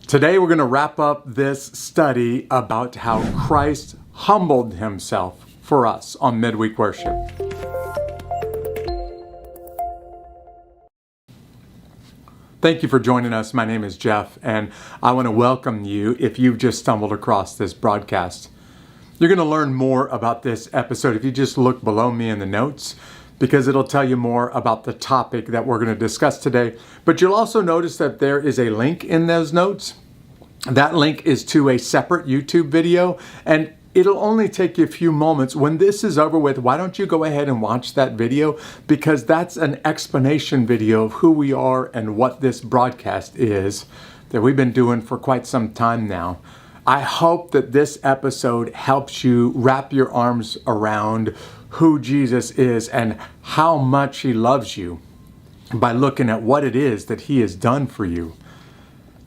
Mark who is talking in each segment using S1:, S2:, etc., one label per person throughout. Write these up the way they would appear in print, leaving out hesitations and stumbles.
S1: Today we're going to wrap up this study about how Christ humbled himself for us on Midweek Worship. Thank you for joining us. My name is Jeff, and I want to welcome you if you've just stumbled across this broadcast. You're going to learn more about this episode if you just look below me in the notes, because it'll tell you more about the topic that we're going to discuss today. But you'll also notice that there is a link in those notes. That link is to a separate YouTube video, and it'll only take you a few moments. When this is over with, why don't you go ahead and watch that video? Because that's an explanation video of who we are and what this broadcast is that we've been doing for quite some time now. I hope that this episode helps you wrap your arms around who Jesus is and how much he loves you by looking at what it is that he has done for you.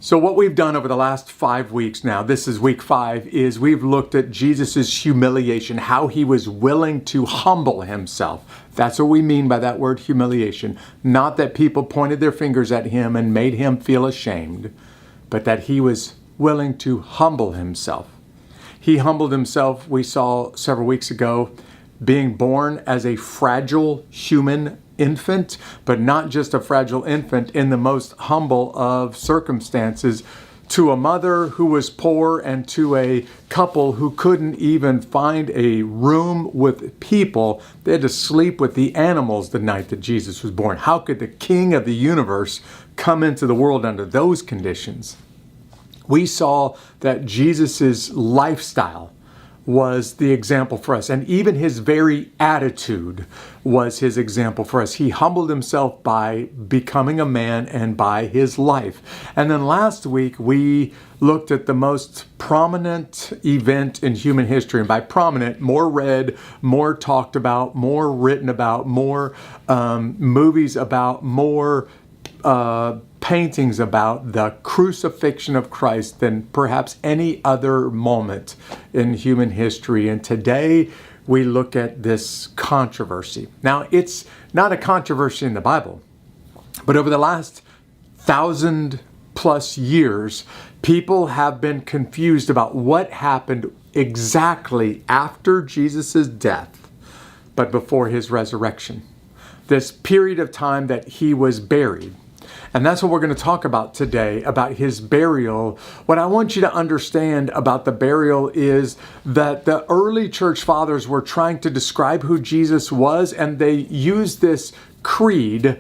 S1: So what we've done over the last 5 weeks now, this is week 5, is we've looked at Jesus' humiliation, how he was willing to humble himself. That's what we mean by that word humiliation. Not that people pointed their fingers at him and made him feel ashamed, but that he was willing to humble himself. He humbled himself, we saw several weeks ago, being born as a fragile human infant, but not just a fragile infant, in the most humble of circumstances, to a mother who was poor and to a couple who couldn't even find a room with people. They had to sleep with the animals the night that Jesus was born. How could the King of the universe come into the world under those conditions? We saw that Jesus' lifestyle was the example for us, and even his very attitude was his example for us. He humbled himself by becoming a man and by his life. And then last week we looked at the most prominent event in human history, and by prominent, more read, more talked about, more written about, more movies about, more paintings about the crucifixion of Christ than perhaps any other moment in human history. And today we look at this controversy. Now, it's not a controversy in the Bible, but over the last 1,000+ years, people have been confused about what happened exactly after Jesus' death, but before his resurrection. This period of time that he was buried. And that's what we're going to talk about today, about his burial. What I want you to understand about the burial is that the early church fathers were trying to describe who Jesus was, and they used this creed.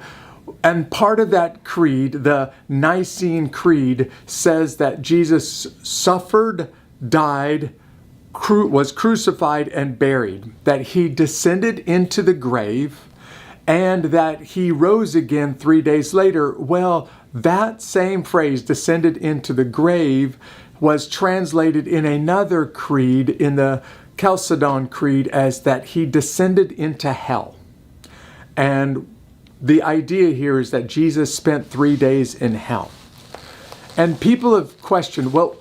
S1: And part of that creed, the Nicene Creed, says that Jesus suffered, died, was crucified, and buried, that he descended into the grave, and that he rose again 3 days later. Well, that same phrase, descended into the grave, was translated in another creed, in the Chalcedon Creed, as that he descended into hell. And the idea here is that Jesus spent 3 days in hell. And people have questioned, well,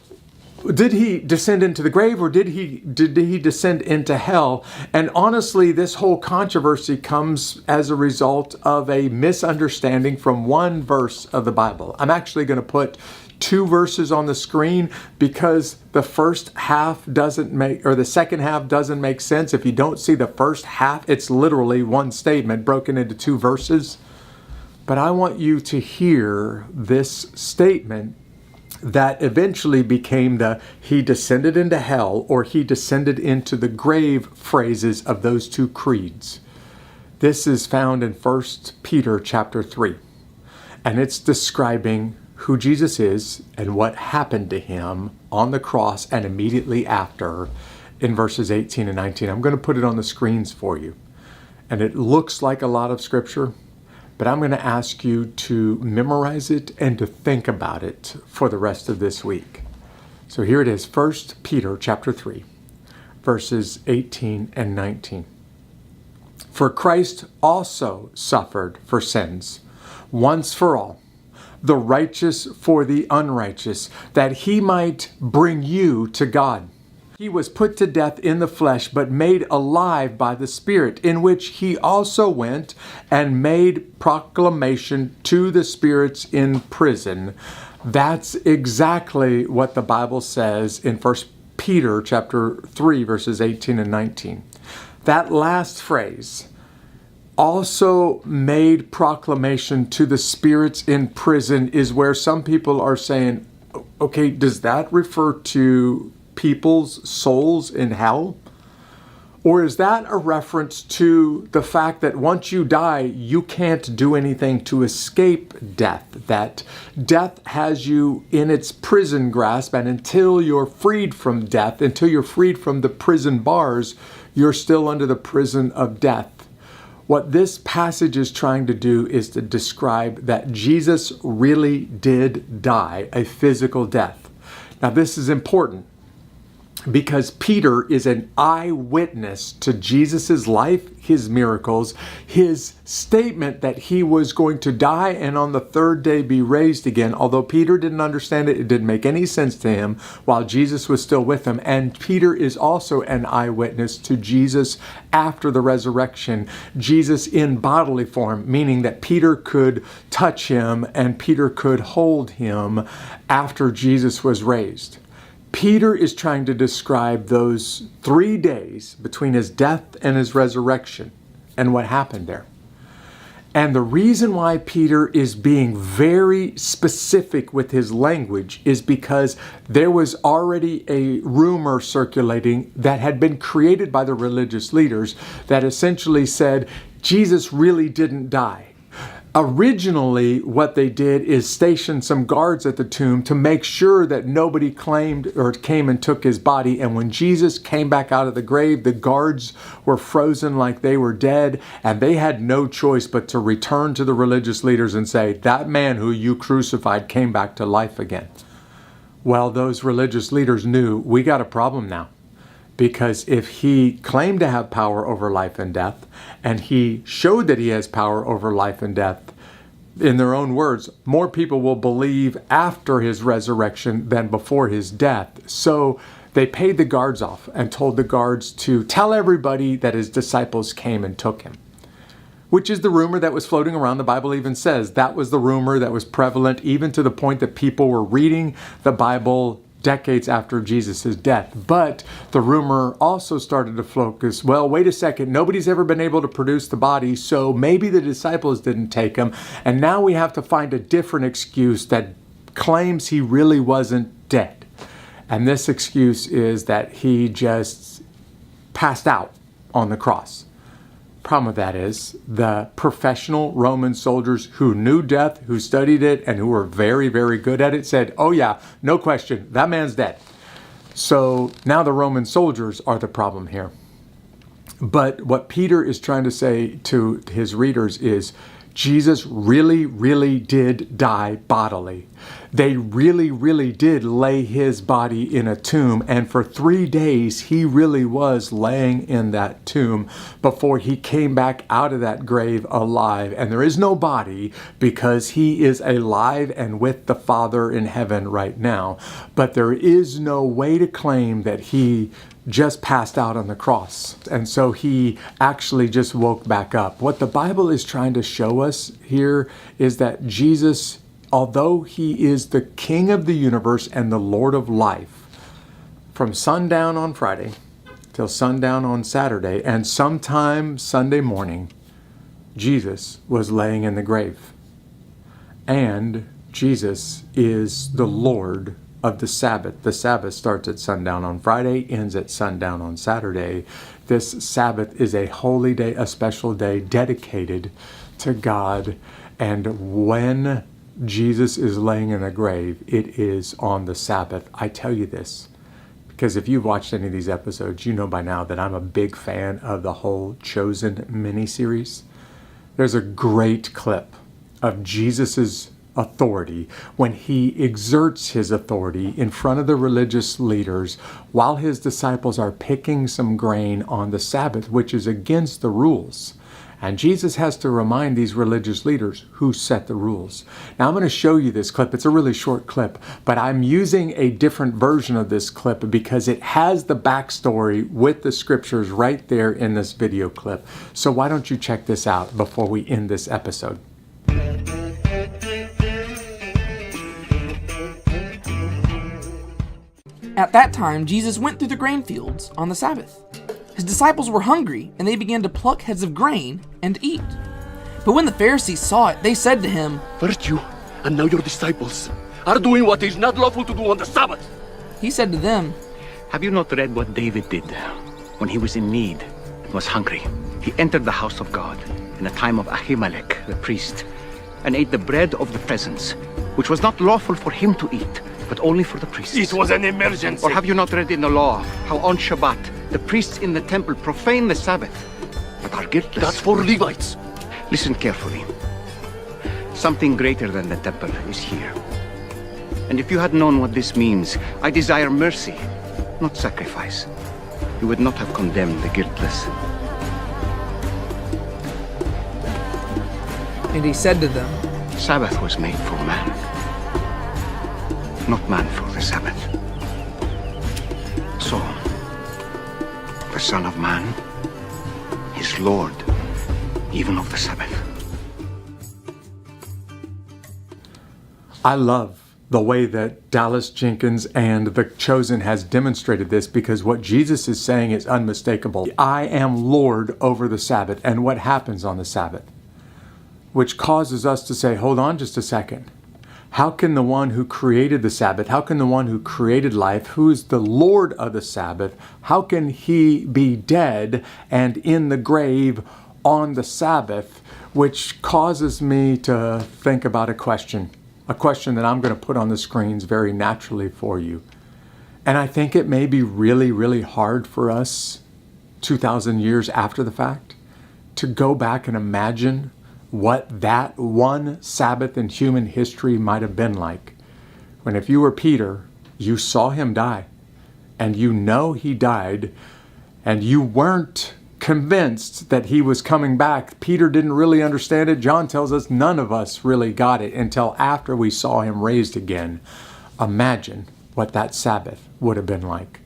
S1: did he descend into the grave, or did he descend into hell? And honestly, this whole controversy comes as a result of a misunderstanding from one verse of the Bible. I'm actually going to put 2 verses on the screen because the first half doesn't make, or the second half doesn't make sense. If you don't see the first half, it's literally one statement broken into 2 verses. But I want you to hear this statement that eventually became the he descended into hell or he descended into the grave phrases of those 2 creeds. This is found in 1 Peter chapter 3. And it's describing who Jesus is and what happened to him on the cross and immediately after in verses 18 and 19. I'm going to put it on the screens for you. And it looks like a lot of scripture, but I'm going to ask you to memorize it and to think about it for the rest of this week. So here it is, 1 Peter chapter 3, verses 18 and 19. For Christ also suffered for sins, once for all, the righteous for the unrighteous, that he might bring you to God. He was put to death in the flesh, but made alive by the Spirit, in which he also went and made proclamation to the spirits in prison, That's exactly what the Bible says in 1 Peter chapter 3, verses 18 and 19. That last phrase, also made proclamation to the spirits in prison, is where some people are saying, okay, does that refer to people's souls in hell? Or is that a reference to the fact that once you die, you can't do anything to escape death? That death has you in its prison grasp, and until you're freed from death, until you're freed from the prison bars, you're still under the prison of death. What this passage is trying to do is to describe that Jesus really did die a physical death. Now, this is important because Peter is an eyewitness to Jesus' life, his miracles, his statement that he was going to die and on the third day be raised again. Although Peter didn't understand it, it didn't make any sense to him while Jesus was still with him. And Peter is also an eyewitness to Jesus after the resurrection, Jesus in bodily form, meaning that Peter could touch him and Peter could hold him after Jesus was raised. Peter is trying to describe those 3 days between his death and his resurrection and what happened there. And the reason why Peter is being very specific with his language is because there was already a rumor circulating that had been created by the religious leaders that essentially said Jesus really didn't die. Originally, what they did is station some guards at the tomb to make sure that nobody claimed or came and took his body. And when Jesus came back out of the grave, the guards were frozen like they were dead, and they had no choice but to return to the religious leaders and say, that man who you crucified came back to life again. Well, those religious leaders knew, we got a problem now. Because if he claimed to have power over life and death, and he showed that he has power over life and death, in their own words, more people will believe after his resurrection than before his death. So they paid the guards off and told the guards to tell everybody that his disciples came and took him. Which is the rumor that was floating around. The Bible even says that was the rumor that was prevalent, even to the point that people were reading the Bible decades after Jesus' death. But the rumor also started to focus, well, wait a second, nobody's ever been able to produce the body, so maybe the disciples didn't take him, and now we have to find a different excuse that claims he really wasn't dead. And this excuse is that he just passed out on the cross. Problem with that is the professional Roman soldiers who knew death, who studied it, and who were very, very good at it said, oh yeah, no question, that man's dead. So now the Roman soldiers are the problem here. But what Peter is trying to say to his readers is, Jesus really, really did die bodily. They really, really did lay his body in a tomb. And for 3 days, he really was laying in that tomb before he came back out of that grave alive. And there is no body because he is alive and with the Father in heaven right now. But there is no way to claim that he just passed out on the cross. And so he actually just woke back up. What the Bible is trying to show us here is that Jesus, although he is the King of the universe and the Lord of life, from sundown on Friday till sundown on Saturday and sometime Sunday morning, Jesus was laying in the grave. And Jesus is the Lord of the Sabbath. The Sabbath starts at sundown on Friday, ends at sundown on Saturday. This Sabbath is a holy day, a special day dedicated to God. And when Jesus is laying in a grave, it is on the Sabbath. I tell you this because if you've watched any of these episodes, you know by now that I'm a big fan of the whole Chosen miniseries. There's a great clip of Jesus's authority when he exerts his authority in front of the religious leaders while his disciples are picking some grain on the Sabbath, which is against the rules. And Jesus has to remind these religious leaders who set the rules. Now I'm going to show you this clip. It's a really short clip, but I'm using a different version of this clip because it has the backstory with the scriptures right there in this video clip. So why don't you check this out before we end this episode?
S2: At that time, Jesus went through the grain fields on the Sabbath. His disciples were hungry, and they began to pluck heads of grain and eat. But when the Pharisees saw it, they said to him,
S3: "First you, and now your disciples, are doing what is not lawful to do on the Sabbath."
S2: He said to them,
S4: Have you not read what David did when he was in need and was hungry? He entered the house of God in the time of Ahimelech, the priest, and ate the bread of the presence, which was not lawful for him to eat, but only for the priests.
S3: It was an emergency.
S4: Or have you not read in the law how on Shabbat the priests in the temple profane the Sabbath, but are guiltless?
S3: That's for Levites.
S4: Listen carefully. Something greater than the temple is here. And if you had known what this means, I desire mercy, not sacrifice, you would not have condemned the guiltless.
S2: and he said to them,
S4: Sabbath was made for man, not man for the Sabbath. So, the Son of Man is Lord even of the Sabbath.
S1: I love the way that Dallas Jenkins and The Chosen has demonstrated this, because what Jesus is saying is unmistakable. I am Lord over the Sabbath and what happens on the Sabbath, which causes us to say, hold on just a second. How can the one who created the Sabbath, how can the one who created life, who is the Lord of the Sabbath, how can he be dead and in the grave on the Sabbath? Which causes me to think about a question that I'm going to put on the screens very naturally for you. And I think it may be really, really hard for us 2,000 years after the fact to go back and imagine what that one Sabbath in human history might have been like. When if you were Peter, you saw him die, and you know he died, and you weren't convinced that he was coming back. Peter didn't really understand it. John tells us none of us really got it until after we saw him raised again. Imagine what that Sabbath would have been like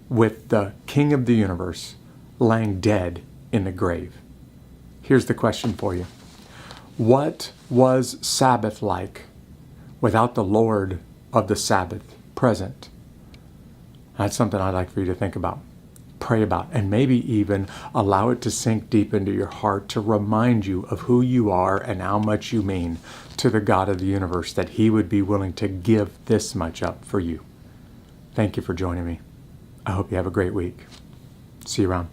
S1: with the King of the universe laying dead in the grave. Here's the question for you. What was Sabbath like without the Lord of the Sabbath present? That's something I'd like for you to think about, pray about, and maybe even allow it to sink deep into your heart to remind you of who you are and how much you mean to the God of the universe, that he would be willing to give this much up for you. Thank you for joining me. I hope you have a great week. See you around.